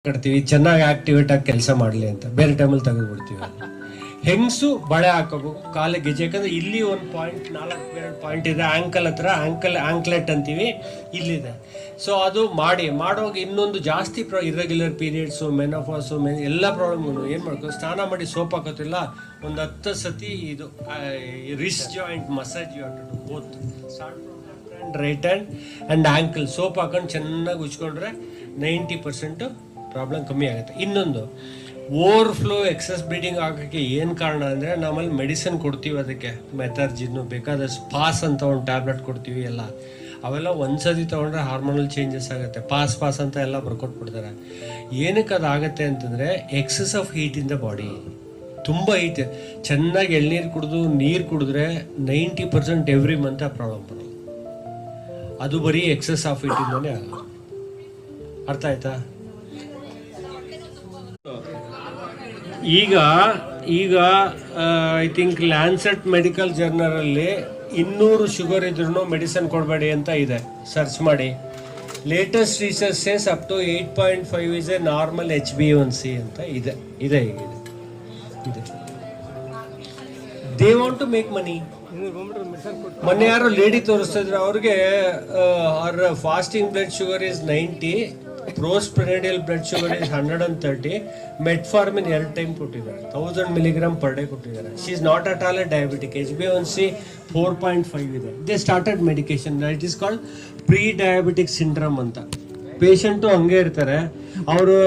ಕಟ್ತೀವಿ ಚೆನ್ನಾಗಿ ಆಕ್ಟಿವೇಟ್ ಆಗಿ ಕೆಲಸ ಮಾಡಲಿ ಅಂತ, ಬೇರೆ ಟೈಮಲ್ಲಿ ತೆಗೆದುಬಿಡ್ತೀವಿ. ಹೆಂಗಸು ಬಳೆ ಹಾಕೋಬೇಕು, ಕಾಲ ಗೆಜೆ, ಯಾಕಂದ್ರೆ ಇಲ್ಲಿ ಒಂದು ಪಾಯಿಂಟ್ 4 ಪಾಯಿಂಟ್ ಇದೆ ಆಂಕಲ್ ಹತ್ರ, ಆಂಕ್ಲೆಟ್ ಅಂತೀವಿ, ಇಲ್ಲಿದೆ. ಸೊ ಅದು ಮಾಡೋವಾಗ ಇನ್ನೊಂದು ಜಾಸ್ತಿ ಇರ್ರೆಗ್ಯುಲರ್ ಪೀರಿಯಡ್ಸು, ಮೆನೋಪಾಸು, ಎಲ್ಲ ಪ್ರಾಬ್ಲಮ್ಗಳು ಏನು ಮಾಡ್ಕೋ, ಸ್ನಾನ ಮಾಡಿ ಸೋಪ್ ಹಾಕೋತಿಲ್ಲ, ಒಂದು 10 ಸತಿ ಇದು wrist joint massage both right hand and ankle soap ಹಾಕೊಂಡು ಚೆನ್ನಾಗಿ ಉಜ್ಕೊಂಡ್ರೆ 90% ಪ್ರಾಬ್ಲಮ್ ಕಮ್ಮಿ ಆಗುತ್ತೆ. ಇನ್ನೊಂದು ಓವರ್ಫ್ಲೋ ಎಕ್ಸಸ್ ಬ್ಲೀಡಿಂಗ್ ಆಗೋಕ್ಕೆ ಏನು ಕಾರಣ ಅಂದರೆ, ನಮ್ಮಲ್ಲಿ ಮೆಡಿಸಿನ್ ಕೊಡ್ತೀವಿ, ಅದಕ್ಕೆ ಮೆಥರ್ಜಿನ್ನು ಬೇಕಾದಷ್ಟು ಪಾಸ್ ಅಂತ ಒಂದು ಟ್ಯಾಬ್ಲೆಟ್ ಕೊಡ್ತೀವಿ ಎಲ್ಲ, ಅವೆಲ್ಲ ಒಂದ್ಸತಿ ತೊಗೊಂಡ್ರೆ ಹಾರ್ಮೋನಲ್ ಚೇಂಜಸ್ ಆಗುತ್ತೆ. ಪಾಸ್ ಅಂತ ಎಲ್ಲ ಬರ್ಕೊಟ್ಬಿಡ್ತಾರೆ. ಏನಕ್ಕೆ ಅದಾಗುತ್ತೆ ಅಂತಂದರೆ excess of heat in the body, ತುಂಬ ಹೀಟ್. ಚೆನ್ನಾಗಿ ಎಳ್ನೀರು ಕುಡಿದು ನೀರು ಕುಡಿದ್ರೆ 90% ಎವ್ರಿ ಮಂತ್ ಆ ಪ್ರಾಬ್ಲಮ್ ಬರೋದು. ಅದು ಬರೀ ಎಕ್ಸಸ್ ಆಫ್ ಹೀಟಿಂದನೇ ಆಗೋದು. ಅರ್ಥ ಆಯ್ತಾ? ಈಗ ಐ ಥಿಂಕ್ ಲ್ಯಾನ್ಸೆಟ್ ಮೆಡಿಕಲ್ ಜರ್ನಲಲ್ಲಿ 200 ಶುಗರ್ ಇದ್ರೂ ಮೆಡಿಸಿನ್ ಕೊಡಬೇಡಿ ಅಂತ ಇದೆ, ಸರ್ಚ್ ಮಾಡಿ. Latest research says up to 8.5 is a normal HbA1c ಅಂತ ಇದೆ. They want to make money. ಮೊನ್ನೆ ಯಾರೋ ಲೇಡಿ ತೋರಿಸ್ತಾ ಇದ್ರು, ಅವ್ರಿಗೆ ಅವ್ರ fasting blood sugar is 90, postprandial blood sugar is 130, metformin 2 time ಕೊಟ್ಟಿದ್ದಾರೆ, 1000 mg per day ಕೊಟ್ಟಿದ್ದಾರೆ. She is not at all a diabetic. HbA1c 4.5 ಇದೆ. They started medication, it is called pre diabetic syndrome ಅಂತ. Patient ಹಂಗೆ ಇರ್ತಾರೆ ಅವರು.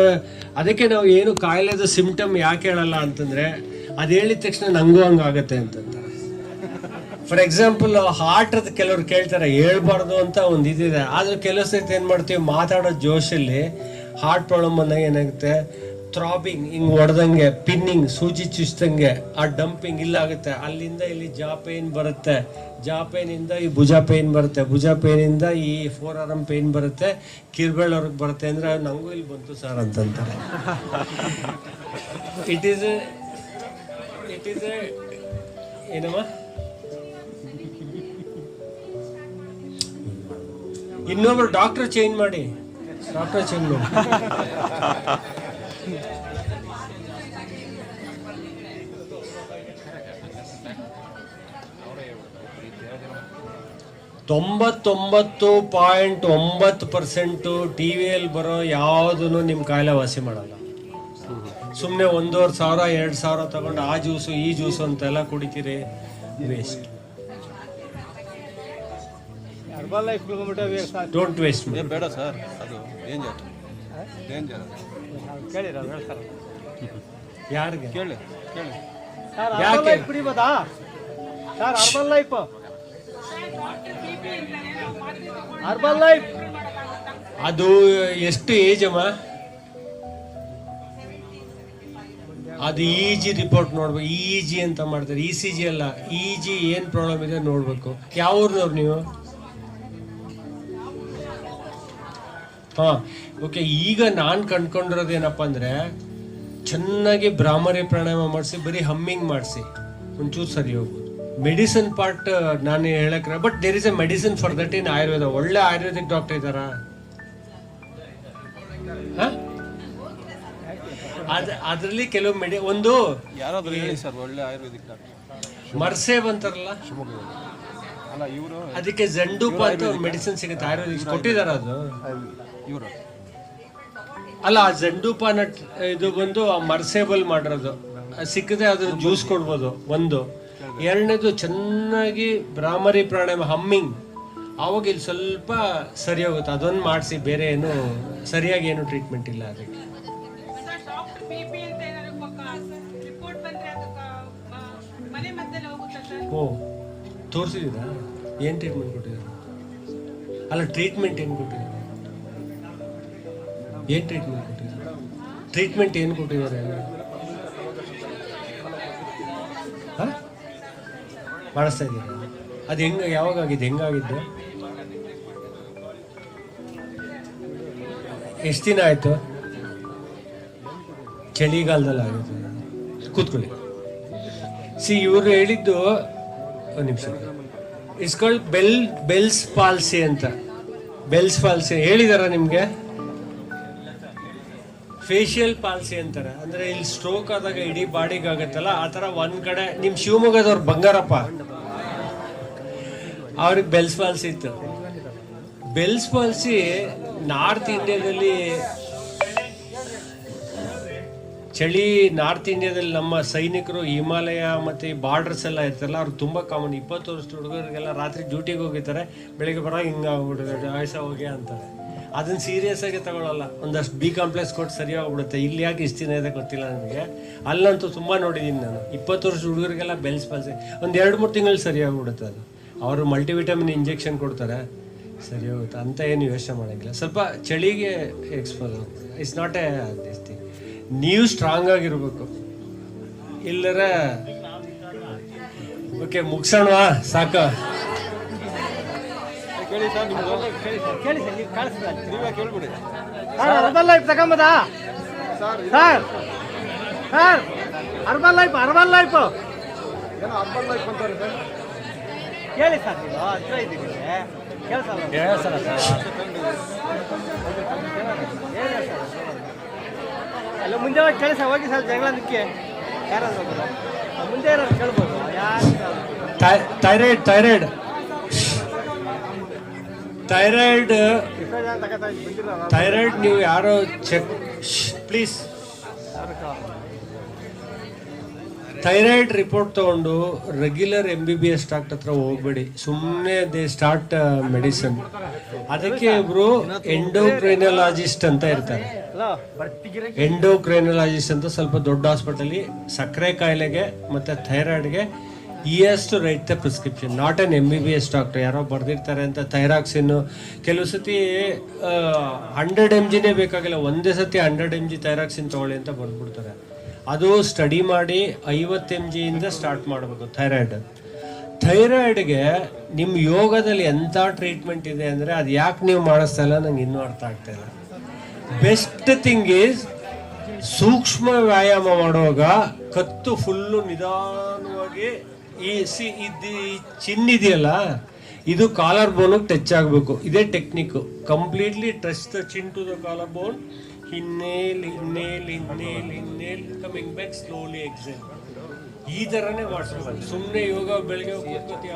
ಅದಕ್ಕೆ ನಾವು ಏನು ಕಾಯಿಲೆದ ಸಿಂಪ್ಟಮ್ ಯಾಕೆ ಹೇಳಲ್ಲ ಅಂತಂದರೆ, ಅದು ಹೇಳಿದ ತಕ್ಷಣ ನಂಗೂ ಹಂಗಾಗತ್ತೆ ಅಂತಂತಾರೆ. ಫಾರ್ ಎಕ್ಸಾಂಪಲ್ ಹಾರ್ಟ್ ಅದು ಕೆಲವ್ರು ಕೇಳ್ತಾರೆ, ಹೇಳ್ಬಾರ್ದು ಅಂತ ಒಂದು ಇದಿದೆ. ಆದರೆ ಕೆಲವು ಸತಿ ಏನು ಮಾಡ್ತೀವಿ, ಮಾತಾಡೋ ಜೋಶಲ್ಲಿ ಹಾರ್ಟ್ ಪ್ರಾಬ್ಲಮ್ ಬಂದಾಗ ಏನಾಗುತ್ತೆ, ಥ್ರಾಬಿಂಗ್ ಹಿಂಗೆ ಹೊಡೆದಂಗೆ, ಪಿನ್ನಿಂಗ್ ಸೂಜಿ ಚುಚ್ದಂಗೆ, ಆ ಡಂಪಿಂಗ್ ಇಲ್ಲಾಗುತ್ತೆ. ಅಲ್ಲಿಂದ ಇಲ್ಲಿ ಜಾ ಪೇನ್ ಬರುತ್ತೆ, ಜಾ ಪೇನಿಂದ ಈ ಭುಜ ಪೇನ್ ಬರುತ್ತೆ, ಭುಜ ಪೇನಿಂದ ಈ 4 ಆರ್ಮ್ ಪೇನ್ ಬರುತ್ತೆ, ಕಿರ್ಬೇಳವ್ರಿಗೆ ಬರುತ್ತೆ. ಅಂದರೆ ನನಗೂ ಇಲ್ಲಿ ಬಂತು ಸರ್ ಅಂತಂತಾರೆ. ಇಟ್ ಈಸ್ ಎ ಏನಮ್ಮ, ಇನ್ನೊಬ್ರು ಡಾಕ್ಟರ್ ಚೇಂಜ್ ಮಾಡಿ. 99.9% ಟಿವಿಯಲ್ಲಿ ಬರೋ ಯಾವುದನ್ನು ನಿಮ್ಮ ಕಾಯಿಲೆ ವಾಸಿ ಮಾಡಲ್ಲ. ಸುಮ್ಮನೆ 1,500 2,000 ತಗೊಂಡು ಆ ಜ್ಯೂಸು ಈ ಜ್ಯೂಸು ಅಂತೆಲ್ಲ ಕುಡಿತೀರಿ, ವೇಸ್ಟ್. Don't waste. ಬೇಡ ಸರ್, ಅದು ಡೇಂಜರ್. ಯಾರಿಗೆ ಕೇಳಿ ಯಾಕೆ ಕುಡಿಬೋದಾ ಸರ್? ಅರ್ಬಲ್ ಲೈಫ್ ಅದು ಎಷ್ಟು ಏಜ್ ಅಮ್ಮ? ಅದು EG ರಿಪೋರ್ಟ್ ನೋಡ್ಬೇಕು. EG ಅಂತ ಮಾಡ್ತಾರೆ, ECG ಅಲ್ಲ. EG ಏನು ಪ್ರಾಬ್ಲಮ್ ಇದೆ ನೋಡ್ಬೇಕು. ಯಾವ ಊರ್ನವ್ರು ನೀವು? ಓಕೆ. ಈಗ ನಾನು ಕಂಡ್ಕೊಂಡಿರೋದೇನಪ್ಪ ಅಂದರೆ, ಚೆನ್ನಾಗಿ ಭ್ರಾಮರಿ ಪ್ರಾಣಾಯಾಮ ಮಾಡಿಸಿ, ಬರೀ ಹಮ್ಮಿಂಗ್ ಮಾಡಿಸಿ, ಒಂಚೂರು ಸರಿ ಹೋಗ್ಬೋದು. ಮೆಡಿಸಿನ್ ಪಾರ್ಟ್ ನಾನು ಹೇಳಕ್ಕೆ, but there is a medicine for that in Ayurveda. ಒಳ್ಳೆ ಆಯುರ್ವೇದಿಕ್ ಡಾಕ್ಟರ್ ಇದ್ದಾರಾ? ಅದರಲ್ಲಿ ಕೆಲವು ಒಂದು ಯಾರಾದ್ರೂ ಹೇಳಿ ಸರ್, ಒಳ್ಳೆ ಆಯುರ್ವೇದಿಕ್ ಡಾಕ್ಟರ್. ಮರ್ಸೆ ಬಂತಾರಲ್ಲ, ಅಲ್ಲ ಇವರು, ಅದಕ್ಕೆ ಜಂಡೂಪ ಅಂತ ಒಂದು ಮೆಡಿಸಿನ್ ಸಿಗುತ್ತೆ, ಆಯುರ್ವೇದಿಕ್ ಕೊಟ್ಟಿದಾರ. ಅದು ಇವರು ಅಲ್ಲ, ಆ ಜಂಡೂಪಾನ ಇದು ಬಂದು ಮರ್ಸೇಬಲ್ ಮಾಡಿರೋದು ಸಿಕ್ಕದೆ, ಅದ್ರ ಜ್ಯೂಸ್ ಕೊಡ್ಬೋದು. ಒಂದು. ಎರಡನೇದು ಚೆನ್ನಾಗಿ ಭ್ರಾಮರಿ ಪ್ರಾಣಾಯಾಮ, ಹಮ್ಮಿಂಗ್, ಆವಾಗ ಇಲ್ಲಿ ಸ್ವಲ್ಪ ಸರಿ ಹೋಗುತ್ತೆ. ಅದೊಂದು ಮಾಡಿಸಿ, ಬೇರೆ ಏನು ಸರಿಯಾಗಿ ಏನು ಟ್ರೀಟ್ಮೆಂಟ್ ಇಲ್ಲ ಅದಕ್ಕೆ. ಓ, ತೋರಿಸಿದ್ದೀರಾ? ಏನು ಟ್ರೀಟ್ಮೆಂಟ್ ಕೊಟ್ಟಿದ್ದಾರೆ? ಅಲ್ಲ, ಟ್ರೀಟ್ಮೆಂಟ್ ಏನು ಕೊಟ್ಟಿದ್ದಾರೆ? ಏನು ಟ್ರೀಟ್ಮೆಂಟ್ ಕೊಟ್ಟಿದ್ದಾರೆ? ಟ್ರೀಟ್ಮೆಂಟ್ ಏನು ಕೊಟ್ಟಿದ್ದಾರೆ? ಹಾಂ, ಮಾಡಿಸ್ತಾ ಇದ್ದೀರಾ? ಅದು ಯಾವಾಗಾಗಿದೆ? ಹೆಂಗಾಗಿದ್ದು? ಎಷ್ಟು ದಿನ ಆಯಿತು? ಚಳಿಗಾಲದಲ್ಲಿ ಆಗುತ್ತೆ. ಕೂತ್ಕೊಳ್ಳಿ. ಇವರು ಹೇಳಿದ್ದು, ಒಂದು ನಿಮಿಷ, ಇಟ್ಸ್ ಕಾಲ್ಡ್ ಬೆಲ್ಸ್ ಪಾಲ್ಸಿ ಅಂತ. ಬೆಲ್ಸ್ ಪಾಲ್ಸಿ ಹೇಳಿದಾರ ನಿಮಗೆ? ಫೇಶಿಯಲ್ ಪಾಲ್ಸಿ ಅಂತಾರೆ, ಅಂದ್ರೆ ಇಲ್ಲಿ ಸ್ಟ್ರೋಕ್ ಆದಾಗ ಇಡೀ ಬಾಡಿಗೆ ಆಗುತ್ತಲ್ಲ ಆ ಥರ ಒಂದ್ ಕಡೆ ನಿಮ್ಮ ಶಿವಮೊಗ್ಗದವ್ರು ಬಂಗಾರಪ್ಪ ಅವ್ರಿಗೆ ಬೆಲ್ಸ್ ಪಾಲ್ಸಿ ಇತ್ತು. ಬೆಲ್ಸ್ ಪಾಲ್ಸಿ ನಾರ್ತ್ ಇಂಡಿಯಾದಲ್ಲಿ ಚಳಿ, ನಾರ್ತ್ ಇಂಡಿಯಾದಲ್ಲಿ ನಮ್ಮ ಸೈನಿಕರು ಹಿಮಾಲಯ ಮತ್ತು ಬಾರ್ಡರ್ಸ್ ಎಲ್ಲ ಇರ್ತಾರಲ್ಲ ಅವ್ರಿಗೆ ತುಂಬ ಕಾಮನ್. 20 ವರ್ಷದ ಹುಡುಗರಿಗೆಲ್ಲ ರಾತ್ರಿ ಡ್ಯೂಟಿಗೆ ಹೋಗಿರ್ತಾರೆ, ಬೆಳಿಗ್ಗೆ ಬರೋ ಹಿಂಗೆ ಆಗ್ಬಿಟ್ಟಿದೆ ಆಯ್ಸ ಹೋಗಿ ಅಂತಾರೆ. ಅದನ್ನು ಸೀರಿಯಸ್ ಆಗಿ ತಗೊಳ್ಳಲ್ಲ, ಒಂದಷ್ಟು ಬಿ ಕಾಂಪ್ಲೆಕ್ಸ್ ಕೊಟ್ಟು ಸರಿಯಾಗ್ಬಿಡುತ್ತೆ. ಇಲ್ಲಿ ಯಾಕೆ ಇಷ್ಟು ದಿನ ಇದೆ ಗೊತ್ತಿಲ್ಲ ನನಗೆ, ಅಲ್ಲಂತೂ ತುಂಬ ನೋಡಿದ್ದೀನಿ ನಾನು. 20 ವರ್ಷದ ಹುಡುಗರಿಗೆಲ್ಲ ಬೆಲ್ಸ್ ಪಾಲ್ಸಿ ಒಂದು 2-3 ತಿಂಗಳು ಸರಿಯಾಗ್ಬಿಡುತ್ತೆ. ಅದು ಅವರು ಮಲ್ಟಿವಿಟಮಿನ್ ಇಂಜೆಕ್ಷನ್ ಕೊಡ್ತಾರೆ, ಸರಿ ಹೋಗುತ್ತೆ ಅಂತ ಏನು ಯೋಚನೆ ಮಾಡೋಂಗಿಲ್ಲ. ಸ್ವಲ್ಪ ಚಳಿಗೆ ಎಕ್ಸ್ಪೋಸ್ ಆಗುತ್ತೆ. It's not A this thing. ನೀವು ಸ್ಟ್ರಾಂಗ್ ಆಗಿರ್ಬೇಕು, ಇಲ್ಲರ ಓಕೆ ಮುಗಿಸೋಣವಾ ಸಾಕ. ಕೇಳಿ ಸರ್, ನಿಮ್ದು ಕೇಳಿ ಸರ್, ನೀವು ಕಾಣಿಸ್ತಾ ಇಲ್ಲ. ನೀವೇ ಕೇಳ್ಬಿಡಿ ಸರ್ ಅರ್ಬನ್ ಲೈಫ್ ತಗೊಂಬದ sir. Sir sir urban life ಏನೋ ಅರ್ಬನ್ ಲೈಫ್ ಅಂತಾರೆ ಸರ್. ಕೇಳಿ ಸರ್, ನೀವು ಹತ್ರ ಇದ್ದೀರಿ ಕೇಳಿಸಲ್ಲ ಅಲ್ಲ ಮುಂದೆ ಹೋಗಿ ಕೇಳಿ ಸರ್, ಹೋಗಿ ಸರ್ ಜಗಳ ನಿಕ್ಕೆ ಯಾರಾದ್ರೂ ಒಬ್ಬರು ಮುಂದೆ ಏನಾದ್ರು ಕೇಳ್ಬೋದು. ಯಾರು ಥೈರಾಯ್ಡ್ ಥೈರಾಯ್ಡ್ ಥೈರಾಯ್ಡ್ ಥೈರಾಯ್ಡ್ ನೀವು ಯಾರೋ ಚೆಕ್ ಪ್ಲೀಸ್. ಥೈರಾಯ್ಡ್ ರಿಪೋರ್ಟ್ ತೊಗೊಂಡು ರೆಗ್ಯುಲರ್ MBBS ಡಾಕ್ಟರ್ ಹತ್ರ ಹೋಗ್ಬೇಡಿ, ಸುಮ್ಮನೆ ದೇ ಸ್ಟಾರ್ಟ್ ಮೆಡಿಸನ್. ಅದಕ್ಕೆ ಇಬ್ರು ಎಂಡೋಕ್ರೈನಾಲಜಿಸ್ಟ್ ಅಂತ ಇರ್ತಾರೆ. ಎಂಡೋಕ್ರೈನಾಲಜಿಸ್ಟ್ ಅಂತ ಸ್ವಲ್ಪ ದೊಡ್ಡ ಹಾಸ್ಪಿಟಲಿ ಸಕ್ಕರೆ ಕಾಯಿಲೆಗೆ ಮತ್ತು ಥೈರಾಯ್ಡ್ಗೆ to write the prescription, not an MBBS doctor. ಯಾರೋ ಬರೆದಿರ್ತಾರೆ ಅಂತ ಥೈರಾಕ್ಸಿನ್ನು ಕೆಲವು ಸತಿ 100 mgನೇ ಬೇಕಾಗಿಲ್ಲ, ಒಂದೇ ಸತಿ 100 mg ಥೈರಾಕ್ಸಿನ್ ತೊಗೊಳ್ಳಿ ಅಂತ ಬರ್ಬಿಡ್ತಾರೆ. ಅದು ಸ್ಟಡಿ ಮಾಡಿ 50 mgಯಿಂದ ಸ್ಟಾರ್ಟ್ ಮಾಡಬೇಕು ಥೈರಾಯ್ಡ್ಗೆ. ನಿಮ್ಮ ಯೋಗದಲ್ಲಿ ಎಂಥ ಟ್ರೀಟ್ಮೆಂಟ್ ಇದೆ ಅಂದರೆ ಅದು ಯಾಕೆ ನೀವು ಮಾಡಿಸ್ತಾ ಇಲ್ಲ ನಂಗೆ ಇನ್ನೂ ಅರ್ಥ ಆಗ್ತಾ ಇಲ್ಲ. ಬೆಸ್ಟ್ ಥಿಂಗ್ ಈಸ್ ಸೂಕ್ಷ್ಮ ವ್ಯಾಯಾಮ ಮಾಡುವಾಗ ಕತ್ತು ಫುಲ್ಲು ನಿಧಾನವಾಗಿ ಈ ಚಿನ್ ಇದೆಯಲ್ಲ ಇದು ಕಾಲರ್ ಬೋನಿಗೆ ಟಚ್ ಆಗಬೇಕು. ಇದೇ technique. Completely touch the chin to the collarbone. Inhale, coming back slowly, exhale. ಈ ಥರನೇ ಮಾಡಿಸ್ಬೇಕು. ಸುಮ್ಮನೆ ಯೋಗ ಬೆಳಗ್ಗೆ ಕೂತ್ಕೋತಿ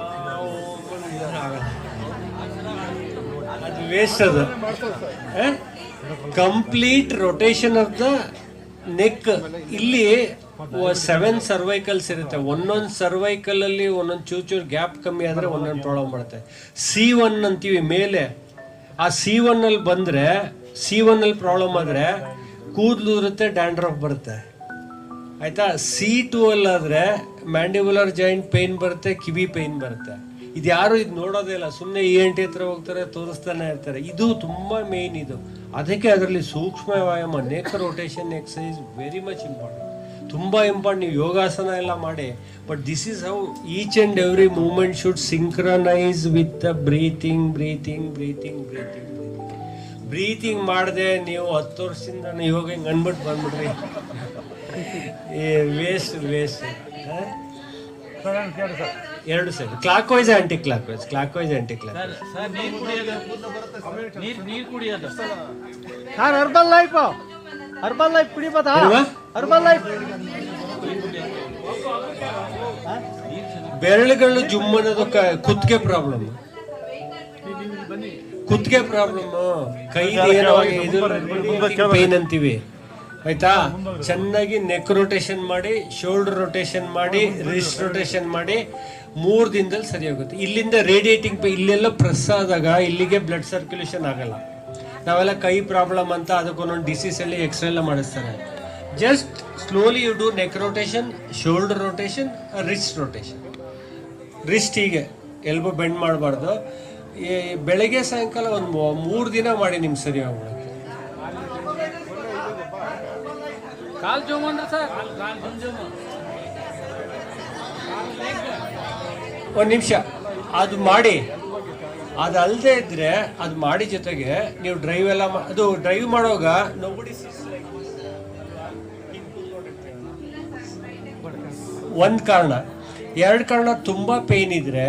ಅದು ವೇಸ್ಟ್. ಅದು complete rotation of the neck. ಇಲ್ಲಿ 7 ಸರ್ವೈಕಲ್ಸ್ ಇರುತ್ತೆ. ಒಂದೊಂದು ಸರ್ವೈಕಲಲ್ಲಿ ಒಂದೊಂದು ಚೂರು ಗ್ಯಾಪ್ ಕಮ್ಮಿ ಆದರೆ ಒಂದೊಂದು ಪ್ರಾಬ್ಲಮ್ ಬರುತ್ತೆ. C1 ಅಂತೀವಿ ಮೇಲೆ. ಆ C1 ಅಲ್ಲಿ ಬಂದರೆ, C1 ಅಲ್ಲಿ ಪ್ರಾಬ್ಲಮ್ ಆದರೆ ಕೂದಲು ಇರುತ್ತೆ, ಡ್ಯಾಂಡ್ರಫ್ ಬರುತ್ತೆ, ಆಯಿತಾ. C2 ಅಲ್ಲಾದರೆ ಮ್ಯಾಂಡಿಬುಲರ್ ಜಾಯಿಂಟ್ ಪೇಯ್ನ್ ಬರುತ್ತೆ, ಕಿವಿ ಪೇಯ್ನ್ ಬರುತ್ತೆ. ಇದು ಯಾರು ಇದು ನೋಡೋದೇ ಇಲ್ಲ, ಸುಮ್ಮನೆ ENT ಹತ್ರ ಹೋಗ್ತಾರೆ, ತೋರಿಸ್ತಾನೆ ಇರ್ತಾರೆ. ಇದು ತುಂಬ ಮೇಯ್ನ್ ಇದು. ಅದಕ್ಕೆ ಅದರಲ್ಲಿ ಸೂಕ್ಷ್ಮ ವ್ಯಾಯಾಮ, neck rotation exercise very much important, ತುಂಬ ಇಂಪಾರ್ಟೆಂಟ್. ನೀವು ಯೋಗಾಸನ ಎಲ್ಲ ಮಾಡಿ, but this is how each and every movement should synchronise with the breathing. Breathing ಮಾಡದೆ ನೀವು 10 ವರ್ಷದಿಂದ ಯೋಗ ಹಿಂಗೆ ಅನ್ಬಿಟ್ಟು ಬಂದ್ಬಿಡ್ರಿ, waste. 2 side clockwise anticlockwise. Sir urban life ಕುಡಿಬೋದಾ? ಅರ್ಬನ್ ಲೈಫ್ ಬೆರಳುಗಳು ಜುಮ್ ಅನ್ನೋದು ಕುತ್ತಿಗೆ ಪ್ರಾಬ್ಲಮ್, ಕೈ ಪೇನ್ ಅಂತೀವಿ, ಆಯ್ತಾ. ಚೆನ್ನಾಗಿ ನೆಕ್ ರೊಟೇಷನ್ ಮಾಡಿ, ಶೋಲ್ಡರ್ ರೊಟೇಷನ್ ಮಾಡಿ, ರಿಸ್ಟ್ ರೊಟೇಷನ್ ಮಾಡಿ, 3 ದಿನದಲ್ಲಿ ಸರಿ ಹೋಗುತ್ತೆ. ಇಲ್ಲಿಂದ ರೇಡಿಯೇಟಿಂಗ್ ಪೇನ್, ಇಲ್ಲೆಲ್ಲ ಪ್ರೆಸ್ ಆದಾಗ ಇಲ್ಲಿಗೆ ಬ್ಲಡ್ ಸರ್ಕ್ಯುಲೇಷನ್ ಆಗಲ್ಲ. ನಾವೆಲ್ಲ ಕೈ ಪ್ರಾಬ್ಲಮ್ ಅಂತ ಅದಕ್ಕೊಂದೊಂದು ಡಿಸೀಸಲ್ಲಿ ಎಕ್ಸ್ರೇ ಎಲ್ಲ ಮಾಡಿಸ್ತಾರೆ. Just slowly you do neck rotation, shoulder rotation, wrist rotation. Wrist ಹೀಗೆ ಎಲ್ಬೋ ಬೆಂಡ್ ಮಾಡಬಾರ್ದು. ಬೆಳಗ್ಗೆ ಸಾಯಂಕಾಲ ಒಂದು 3 ದಿನ ಮಾಡಿ ನಿಮ್ಗೆ ಸರಿ ಆಗ್ಬಿಡುತ್ತೆ. ಒಂದು ನಿಮಿಷ ಅದು ಮಾಡಿ. ಅದಲ್ಲದೆ ಇದ್ರೆ ಅದು ಮಾಡಿ ಜೊತೆಗೆ ನೀವು ಡ್ರೈವ್ ಎಲ್ಲ ಅದು ಡ್ರೈವ್ ಮಾಡುವಾಗ ಒಂದು ಕಾರಣ. 2 ಕಾರಣ, ತುಂಬ ಪೇಯ್ನ್ ಇದ್ರೆ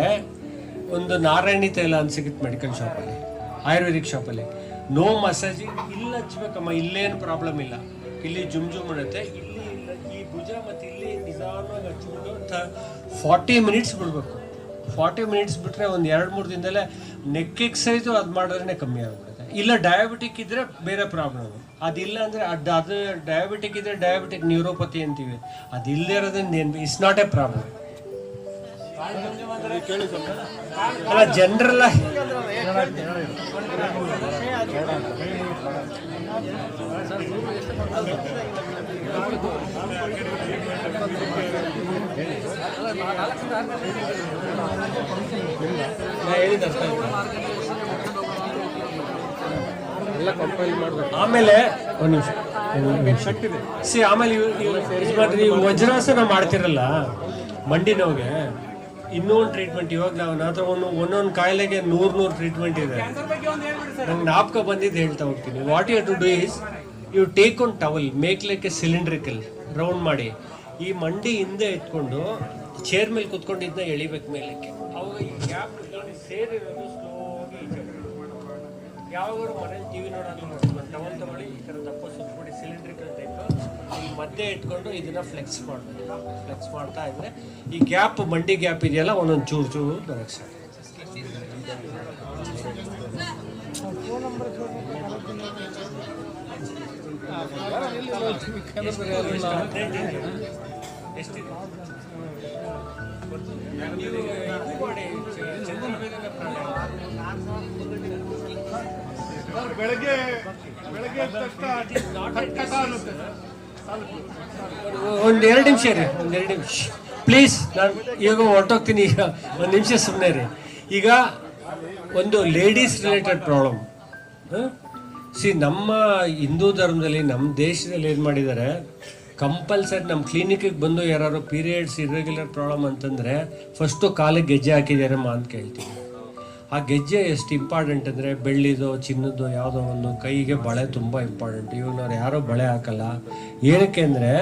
ಒಂದು ನಾರಾಯಣಿ ತೈಲ ಅಂತ ಸಿಗುತ್ತೆ ಮೆಡಿಕಲ್ ಶಾಪಲ್ಲಿ, ಆಯುರ್ವೇದಿಕ್ ಶಾಪಲ್ಲಿ. ನೋ ಮಸಾಜಿಂಗ್, ಇಲ್ಲಿ ಹಚ್ಬೇಕಮ್ಮ, ಇಲ್ಲೇನು ಪ್ರಾಬ್ಲಮ್ ಇಲ್ಲ. ಇಲ್ಲಿ ಜುಮ್ ಜುಮ್ ಮಾಡುತ್ತೆ, ಇಲ್ಲಿ ಈ ಭುಜ ಮತ್ತು ಇಲ್ಲಿ ನಿಧಾನವಾಗಿ ಹಚ್ಕೊಂಡು 40 ಮಿನಿಟ್ಸ್ ಬಿಡಬೇಕು. 40 ಮಿನಿಟ್ಸ್ ಬಿಟ್ಟರೆ ಒಂದು 2-3 ದಿನದಲ್ಲೇ ನೆಕ್ ಎಕ್ಸೈಸು ಅದು ಮಾಡಿದ್ರೆ ಕಮ್ಮಿ ಆಗ್ಬಿಡುತ್ತೆ. ಇಲ್ಲ ಡಯಾಬಿಟಿಕ್ ಇದ್ದರೆ ಬೇರೆ ಪ್ರಾಬ್ಲಮ್, ಅದಿಲ್ಲ ಅಂದರೆ ಅದು ಡಯಾಬಿಟಿಕ್ ಇದ್ದರೆ ಡಯಾಬಿಟಿಕ್ ನ್ಯೂರೋಪತಿ ಅಂತೀವಿ, ಅದು ಇಲ್ಲದೆ ಇರೋದ್ರಿಂದ ಏನು ಇಟ್ಸ್ ನಾಟ್ ಎ ಪ್ರಾಬ್ಲಮ್. ಅಲ್ಲ ಜನರಲ್ಲ ಆಮೇಲೆ ಒಂದು ನಿಮಿಷ ಆಮೇಲೆ ನೀವು ವಜ್ರಾಸನ ಮಾಡ್ತಿರಲ್ಲ ಮಂಡಿ ನೋವಿಗೆ, ಇನ್ನೊಂದು ಟ್ರೀಟ್ಮೆಂಟ್. ಇವಾಗ ನಾವು ಹತ್ರ ಒಂದೊಂದು ಕಾಯಿಲೆಗೆ 100 ಟ್ರೀಟ್ಮೆಂಟ್ ಇದೆ. ನಂಗೆ ಜ್ಞಾಪಕ ಬಂದಿದ್ದು ಹೇಳ್ತಾ ಹೋಗ್ತೀನಿ. What you to do is you take one towel, make like a cylindrical round ಮಾಡಿ ಈ ಮಂಡಿ ಹಿಂದೆ ಇಟ್ಕೊಂಡು ಚೇರ್ ಮೇಲೆ ಕುತ್ಕೊಂಡು ಇದನ್ನ ಎಳಿಬೇಕು ಮೇಲಕ್ಕೆ. ಅವಾಗ ಈ ಗ್ಯಾಪ್ ಸೇರಿರೋದು ಸ್ಲೋಗಿ ಯಾವಾಗಾದ್ರು ಮನೇಲಿ ಟಿವಿ ನೋಡೋದು ಟವಲ್ ತಗೊಳ್ಳಿ, ಈ ಥರ ದಪ್ಪ ಸುತ್ತಬಿಡಿ ಸಿಲಿಂಡ್ರಿಕಲ್ ಟೈಪ್ ಈ ಮಧ್ಯೆ ಇಟ್ಕೊಂಡು ಇದನ್ನ ಫ್ಲೆಕ್ಸ್ ಮಾಡಬೇಕು. ಫ್ಲೆಕ್ಸ್ ಮಾಡ್ತಾ ಇದ್ರೆ ಈ ಗ್ಯಾಪ್ ಮಂಡಿ ಗ್ಯಾಪ್ ಇದೆಯಲ್ಲ ಒಂದೊಂದು ಚೂರು ಚೂರು ಬರೋಕ್ಕೆ ಸ್ಟಾರ್ಟ್. ಬೆಳಗ್ಗೆ ಒಂದು 2 ನಿಮಿಷ ರೀ, ಒಂದು 2 ನಿಮಿಷ ಪ್ಲೀಸ್. ನಾನು ಈಗ ಹೊರಟೋಗ್ತೀನಿ. ಈಗ 1 ನಿಮಿಷ ಸುಮ್ಮನೆ ರೀ. ಈಗ ಒಂದು ಲೇಡೀಸ್ ರಿಲೇಟೆಡ್ ಪ್ರಾಬ್ಲಮ್. ನಮ್ಮ ಹಿಂದೂ ಧರ್ಮದಲ್ಲಿ ನಮ್ಮ ದೇಶದಲ್ಲಿ ಏನು ಮಾಡಿದ್ದಾರೆ, ಕಂಪಲ್ಸರಿ ನಮ್ಮ ಕ್ಲಿನಿಕ್ಕಿಗೆ ಬಂದು ಯಾರು ಪೀರಿಯಡ್ಸ್ ಇರ್ರೆಗ್ಯುಲರ್ ಪ್ರಾಬ್ಲಮ್ ಅಂತಂದರೆ ಫಸ್ಟು ಕಾಲಿಗೆ ಗೆಜ್ಜೆ ಹಾಕಿದ್ದಾರಮ್ಮ ಅಂತ ಕೇಳ್ತೀವಿ. ಆ ಗೆಜ್ಜೆ ಎಷ್ಟು ಇಂಪಾರ್ಟೆಂಟ್ ಅಂದರೆ ಬೆಳ್ಳಿದೋ ಚಿನ್ನದ್ದು ಯಾವುದೋ ಒಂದು, ಕೈಗೆ ಬಳೆ ತುಂಬ ಇಂಪಾರ್ಟೆಂಟ್. ಇವ್ನವ್ರು ಯಾರೋ ಬಳೆ ಹಾಕಲ್ಲ. ಏನಕ್ಕೆ ಅಂದರೆ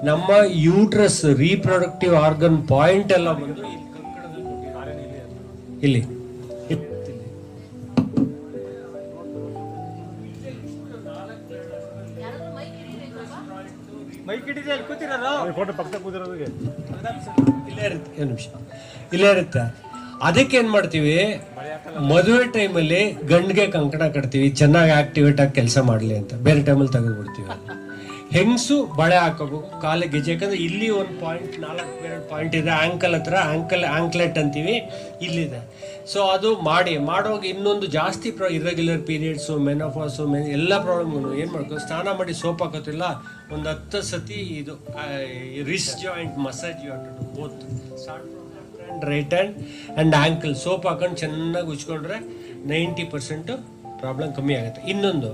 ನಮ್ಮ ಯೂಟ್ರಸ್ ರೀಪ್ರೊಡಕ್ಟಿವ್ ಆರ್ಗನ್ ಪಾಯಿಂಟ್ ಎಲ್ಲ ಬಂದು ಇಲ್ಲಿ ಕಂಕಣದಲ್ಲಿ ಇಲ್ಲಿ ಇಲ್ಲೇ ಇರುತ್ತೆ. ಒಂದು ನಿಮಿಷ ಇಲ್ಲೇ ಇರುತ್ತೆ. ಅದಕ್ಕೆ ಏನು ಮಾಡ್ತೀವಿ, ಮದುವೆ ಟೈಮಲ್ಲಿ ಗಂಡಿಗೆ ಕಂಕಣ ಕಟ್ತೀವಿ ಚೆನ್ನಾಗಿ ಆಕ್ಟಿವೇಟ್ ಆಗಿ ಕೆಲಸ ಮಾಡಲಿ ಅಂತ, ಬೇರೆ ಟೈಮಲ್ಲಿ ತೆಗೆದುಬಿಡ್ತೀವಿ. ಹೆಂಗಸು ಬಳೆ ಹಾಕೋಬೇಕು ಕಾಲಿಗೆ ಗೆಜ್ಜೆ, ಯಾಕಂದ್ರೆ ಇಲ್ಲಿ ಒಂದು ಪಾಯಿಂಟ್ 4 ಪಾಯಿಂಟ್ ಇದೆ ಆ್ಯಂಕಲ್ ಹತ್ರ, ಆ್ಯಂಕ್ಲೆಟ್ ಅಂತೀವಿ ಇಲ್ಲಿದೆ. ಸೊ ಅದು ಮಾಡೋವಾಗ ಇನ್ನೊಂದು ಜಾಸ್ತಿ ಇರ್ರೆಗ್ಯುಲರ್ ಪೀರಿಯಡ್ಸು, ಮೆನೋಪಾಸು, ಎಲ್ಲ ಪ್ರಾಬ್ಲಮ್ಗಳು ಏನು ಮಾಡ್ಕೋ, ಸ್ನಾನ ಮಾಡಿ ಸೋಪ್ ಹಾಕೋತಿಲ್ಲ ಒಂದು 10 ಸತಿ ಇದು wrist joint massage both start right hand and ankle soap ಹಾಕೊಂಡು ಚೆನ್ನಾಗಿ ಉಜ್ಕೊಂಡ್ರೆ 90% ಪ್ರಾಬ್ಲಮ್ ಕಮ್ಮಿ ಆಗುತ್ತೆ. ಇನ್ನೊಂದು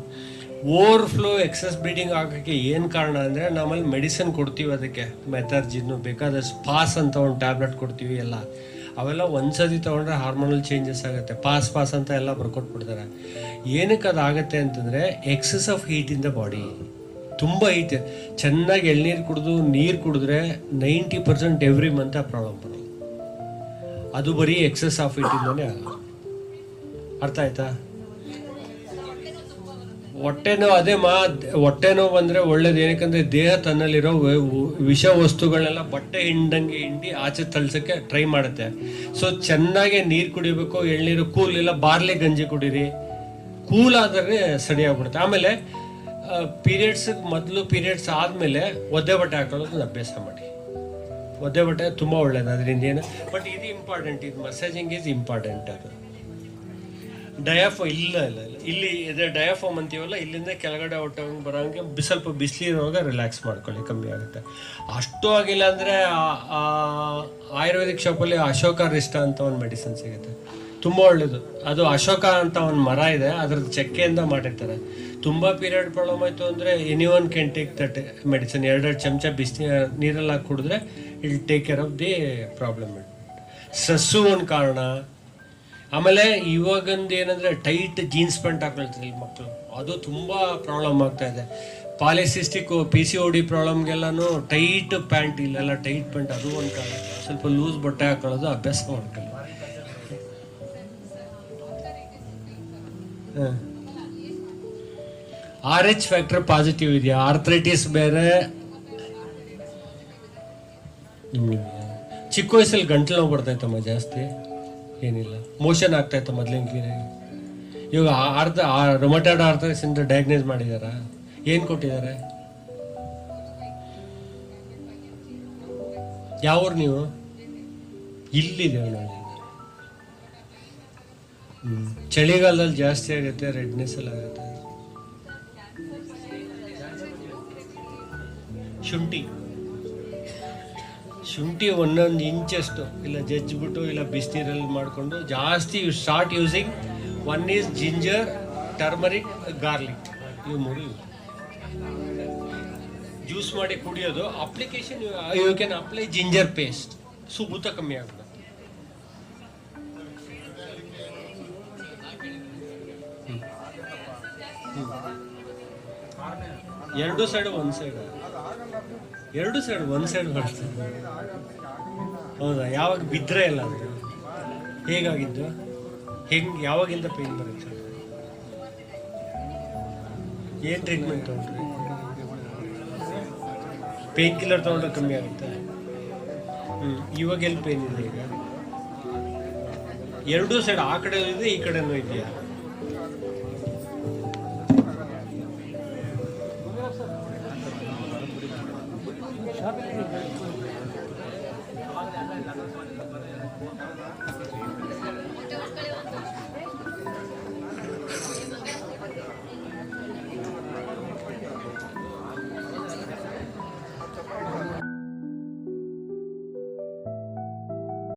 ಓವರ್ಫ್ಲೋ ಎಕ್ಸಸ್ ಬ್ಲೀಡಿಂಗ್ ಆಗೋಕ್ಕೆ ಏನು ಕಾರಣ ಅಂದರೆ ನಮ್ಮಲ್ಲಿ ಮೆಡಿಸಿನ್ ಕೊಡ್ತೀವಿ, ಅದಕ್ಕೆ ಮೆಥರ್ಜಿನ್ನು ಬೇಕಾದಷ್ಟು ಪಾಸ್ ಅಂತ ಒಂದು ಟ್ಯಾಬ್ಲೆಟ್ ಕೊಡ್ತೀವಿ ಎಲ್ಲ. ಅವೆಲ್ಲ ಒಂದ್ಸತಿ ತೊಗೊಂಡ್ರೆ ಹಾರ್ಮೋನಲ್ ಚೇಂಜಸ್ ಆಗುತ್ತೆ. ಪಾಸ್ ಅಂತ ಎಲ್ಲ ಬರ್ಕೊಟ್ಬಿಡ್ತಾರೆ. ಏನಕ್ಕೆ ಅದಾಗುತ್ತೆ ಅಂತಂದರೆ excess of heat in the body. ತುಂಬ ಹೀಟ್, ಚೆನ್ನಾಗಿ ಎಳ್ನೀರು ಕುಡಿದು ನೀರು ಕುಡಿದ್ರೆ 90% ಎವ್ರಿ ಮಂತ್ ಆ ಪ್ರಾಬ್ಲಮ್ ಬರೋದು. ಅದು ಬರೀ ಎಕ್ಸಸ್ ಆಫ್ ಹೀಟಿಂದನೇ ಆಗೋದು. ಅರ್ಥ ಆಯ್ತಾ? ಹೊಟ್ಟೆ ನೋವು ಅದೇ ಹೊಟ್ಟೆ ನೋವು ಬಂದರೆ ಒಳ್ಳೇದು. ಏನಕ್ಕಂದರೆ ದೇಹ ತನ್ನಲ್ಲಿರೋ ವಿಷ ವಸ್ತುಗಳನ್ನೆಲ್ಲ ಬಟ್ಟೆ ಹಿಂಡಿ ಆಚೆ ತಳ್ಸೋಕ್ಕೆ ಟ್ರೈ ಮಾಡುತ್ತೆ. ಸೊ ಚೆನ್ನಾಗೆ ನೀರು ಕುಡಿಬೇಕು, ಎಳ್ನೀರು ಕೂಲ್ ಇಲ್ಲ ಬಾರ್ಲಿ ಗಂಜಿ ಕುಡೀರಿ, ಕೂಲ್ ಆದರೆ ಸರಿ ಆಗ್ಬಿಡುತ್ತೆ. ಆಮೇಲೆ ಪೀರಿಯಡ್ಸ್ ಆದಮೇಲೆ ಒದ್ದೆ ಬಟ್ಟೆ ಹಾಕೊಳ್ಳೋದು ಅಭ್ಯಾಸ ಮಾಡಿ. ಒದ್ದೆ ಬಟ್ಟೆ ತುಂಬ ಒಳ್ಳೇದು, ಅದರಿಂದ ಏನು. ಬಟ್ ಇದು ಇಂಪಾರ್ಟೆಂಟ್, ಇದು ಮಸಾಜಿಂಗ್ ಈಸ್ ಇಂಪಾರ್ಟೆಂಟ್. ಅದು ಇಲ್ಲ ಇಲ್ಲಿ ಇದೆ ಡಯಾಫಾಮ್ ಅಂತೀವಲ್ಲ, ಇಲ್ಲಿಂದ ಕೆಳಗಡೆ ಹೊಟ್ಟೆ ಬರೋಂಗೆ ಸ್ವಲ್ಪ ಬಿಸಿಲಿರುವಾಗ ರಿಲ್ಯಾಕ್ಸ್ ಮಾಡ್ಕೊಳ್ಳಿ, ಕಮ್ಮಿ ಆಗುತ್ತೆ. ಅಷ್ಟು ಆಗಿಲ್ಲ ಅಂದರೆ ಆಯುರ್ವೇದಿಕ್ ಶಾಪಲ್ಲಿ ಅಶೋಕ ರಿಷ್ಟ ಅಂತ ಒಂದು ಮೆಡಿಸಿನ್ ಸಿಗುತ್ತೆ, ತುಂಬ ಒಳ್ಳೆಯದು. ಅದು ಅಶೋಕ ಅಂತ ಒಂದು ಮರ ಇದೆ, ಅದ್ರದ್ದು ಚಕ್ಕೆಯಿಂದ ಮಾಡಿರ್ತಾರೆ. ತುಂಬ ಪೀರಿಯಡ್ ಪ್ರಾಬ್ಲಮ್ ಆಯಿತು ಅಂದರೆ anyone can take that medicine. 2 ಚಮಚ ಬಿಸಿ ನೀರಲ್ಲಿ ಹಾಕಿ ಕುಡಿದ್ರೆ ಇಲ್ take care of the problem. Stress ಒಂದು ಕಾರಣ. ಆಮೇಲೆ ಇವಾಗಂದು ಏನಂದರೆ ಟೈಟ್ ಜೀನ್ಸ್ ಪ್ಯಾಂಟ್ ಹಾಕೊಳ್ತಾರೆ ಇಲ್ಲಿ ಮಕ್ಕಳು, ಅದು ತುಂಬ ಪ್ರಾಬ್ಲಮ್ ಆಗ್ತಾಯಿದೆ. ಪಾಲಿಸಿಸ್ಟಿಕ್ PCOD ಪ್ರಾಬ್ಲಮ್ಗೆಲ್ಲನೂ ಟೈಟ್ ಪ್ಯಾಂಟ್, ಇಲ್ಲೆಲ್ಲ ಟೈಟ್ ಪ್ಯಾಂಟ್, ಅದು ಒಂದು ಕಾರಣ. ಸ್ವಲ್ಪ ಲೂಸ್ ಬಟ್ಟೆ ಹಾಕೊಳ್ಳೋದು ಅಭ್ಯಾಸ ಮಾಡ್ಕೊಳ್ಳಿ. ಹಾಂ RH ಫ್ಯಾಕ್ಟರ್ ಪಾಸಿಟಿವ್ ಇದೆಯಾ? ಆರ್ಥ್ರೈಟಿಸ್ ಬೇರೆ. ಚಿಕ್ಕ ವಯಸ್ಸಲ್ಲಿ ಗಂಟ್ಲು ನೋವು ಬರ್ತಾಯ್ತಮ್ಮ ಜಾಸ್ತಿ? ಏನಿಲ್ಲ. ಮೋಷನ್ ಆಗ್ತಾಯ್ತ ಮೊದಲಿನ? ಇವಾಗ ರೊಮಟಾಯ್ಡ್ ಆರ್ಥ್ರೈಟಿಸ್ ಅಂತ ಡಯಾಗ್ನೈಸ್ ಮಾಡಿದಾರಾ? ಏನು ಕೊಟ್ಟಿದ್ದಾರೆ? ಯಾವ್ರು ನೀವು? ಇಲ್ಲಿದೆ ನೋಡಿ. ಚಳಿಗಾಲದಲ್ಲಿ ಜಾಸ್ತಿ ಆಗುತ್ತೆ, ರೆಡ್ನೆಸ್ ಎಲ್ಲ ಆಗುತ್ತೆ. ಶುಂಠಿ ಒಂದೊಂದು ಇಂಚಷ್ಟು ಇಲ್ಲ ಜಜ್ಜಿಬಿಟ್ಟು ಇಲ್ಲ ಬಿಸಿನೀರಲ್ಲಿ ಮಾಡಿಕೊಂಡು ಜಾಸ್ತಿ start using. One is ginger, turmeric, garlic. ಇವು ಮೂರು ಜ್ಯೂಸ್ ಮಾಡಿ ಕುಡಿಯೋದು. Application you can apply ginger paste. ಸುಬೂತ ಕಮ್ಮಿ ಆಗುತ್ತೆ. ಎರಡು ಸೈಡ್ ಒಂದು ಸೈಡ್ ಬರ್ತದೆ. ಹೌದಾ? ಯಾವಾಗ ಬಿದ್ದರೆ ಇಲ್ಲ ಅದು? ಹೇಗಾಗಿದ್ದು? ಯಾವಾಗಿಂದ ಪೇನ್ ಬರುತ್ತೆ? ಏನು ಟ್ರೀಟ್ಮೆಂಟ್ ತೊಗೊಂಡ್ರಿ? ಪೇನ್ ಕಿಲ್ಲರ್ ತೊಗೊಂಡ್ರೆ ಕಮ್ಮಿ ಆಗುತ್ತೆ? ಇವಾಗ ಎಲ್ಲಿ ಪೇನ್ ಇದೆ ಈಗ? ಎರಡೂ ಸೈಡ್, ಆ ಕಡೆ ಇದೆ ಈ ಕಡೆನೂ ಇದೆಯಾ?